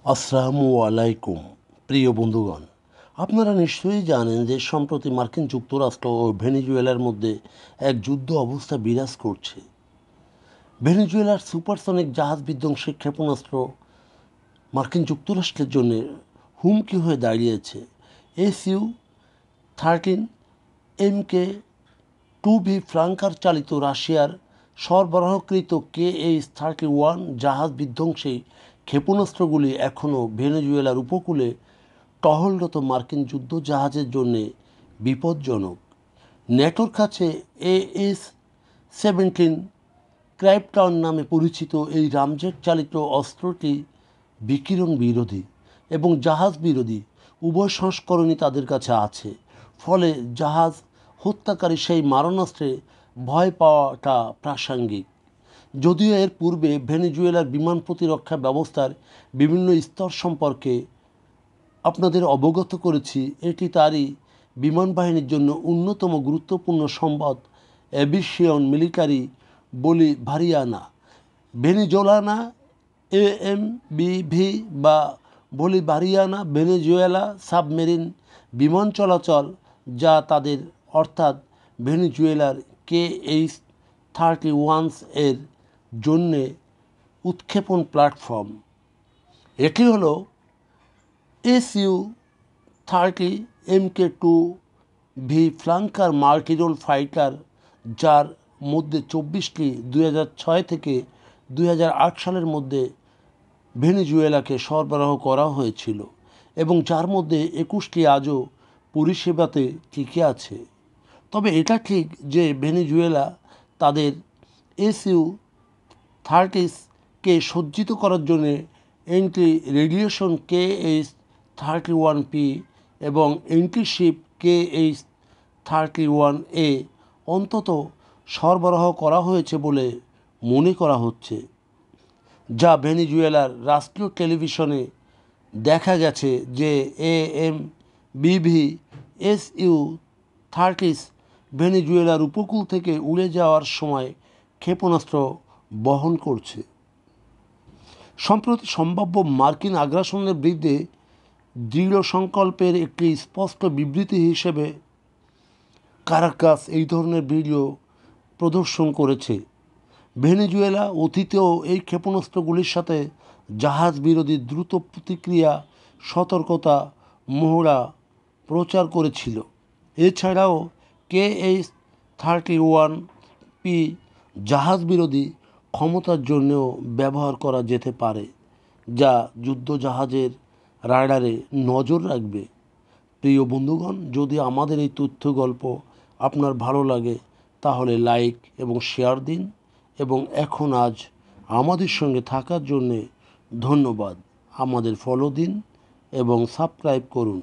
আসসালামু আলাইকুম প্রিয় বন্ধুগণ, আপনারা নিশ্চয়ই জানেন যে সম্প্রতি মার্কিন যুক্তরাষ্ট্র ও ভেনেজুয়েলার মধ্যে এক যুদ্ধ অবস্থা বিরাজ করছে। ভেনেজুয়েলার সুপারসনিক জাহাজ বিধ্বংসী ক্ষেপণাস্ত্র মার্কিন যুক্তরাষ্ট্রের জন্য হুমকি হয়ে দাঁড়িয়েছে। SU-13 MK-2V ফ্রাঙ্কার চালিত রাশিয়ার সরবরাহকৃত KH-31 জাহাজ বিধ্বংসী ক্ষেপণাস্ত্রগুলি এখনও ভেনেজুয়েলার উপকূলে টহলরত মার্কিন যুদ্ধ জাহাজের জন্য বিপজ্জনক। ন্যাটোর কাছে AS-17 ক্রাইপটন নামে পরিচিত এই রামজেট চালিত অস্ত্রটি বিকিরণ বিরোধী এবং জাহাজ বিরোধী উভয় সংস্করণই তাদের কাছে আছে। ফলে জাহাজ হত্যাকারী সেই মারণাস্ত্রে ভয় পাওয়াটা প্রাসঙ্গিক। যদিও এর পূর্বে ভেনেজুয়েলার বিমান প্রতিরক্ষা ব্যবস্থার বিভিন্ন স্তর সম্পর্কে আপনাদের অবগত করেছি, এটি তারই বিমান বাহিনীর জন্য অন্যতম গুরুত্বপূর্ণ সম্পদ এভিয়েশন মিলিটারি বলিভারিয়ানা ভেনেজোলানা AMBV বা বলিভারিয়ানা ভেনেজুয়েলা সাবমেরিন বিমান চলাচল, যা তাদের অর্থাৎ ভেনেজুয়েলার KH-31 এর জন্যে উৎক্ষেপণ প্ল্যাটফর্ম। এটি হলো SU-30 MK-2V ফ্লাঙ্কার মাল্টিরোল ফাইটার, যার মধ্যে 24টি 2006 থেকে 2008 সালের মধ্যে ভেনেজুয়েলাকে সরবরাহ করা হয়েছিল এবং যার মধ্যে 21টি আজও পরিষেবাতে টিকে আছে। তবে এটা ঠিক যে ভেনেজুয়েলা তাদের SU-30কে সজ্জিত করার জন্য অ্যান্টি রেডিয়েশন KH-31P এবং অ্যান্টিশিপ KH-31A অন্তত সরবরাহ করা হয়েছে বলে মনে করা হচ্ছে, যা ভেনেজুয়েলার রাষ্ট্রীয় টেলিভিশনে দেখা গেছে যে AMBV SU-30 ভেনেজুয়েলার উপকূল থেকে উড়ে যাওয়ার সময় ক্ষেপণাস্ত্র বহন করছে। সম্প্রতি সম্ভাব্য মার্কিন আগ্রাসনের বিরুদ্ধে দৃঢ় সংকল্পের একটি স্পষ্ট বিবৃতি হিসেবে কারাকাস এই ধরনের ভিডিও প্রদর্শন করেছে। ভেনেজুয়েলা অতীতেও এই ক্ষেপণাস্ত্রগুলির সাথে জাহাজ বিরোধী দ্রুত প্রতিক্রিয়া সতর্কতা মহড়া প্রচার করেছিল। এছাড়াও KH-31P জাহাজ বিরোধী ক্ষমতার জন্যও ব্যবহার করা যেতে পারে, যা যুদ্ধ জাহাজের রাডারে নজর রাখবে। প্রিয় বন্ধুগণ, যদি আমাদের এই তথ্য গল্প আপনার ভালো লাগে তাহলে লাইক এবং শেয়ার দিন এবং আজ আমাদের সঙ্গে থাকার জন্যে ধন্যবাদ। আমাদের ফলো দিন এবং সাবস্ক্রাইব করুন।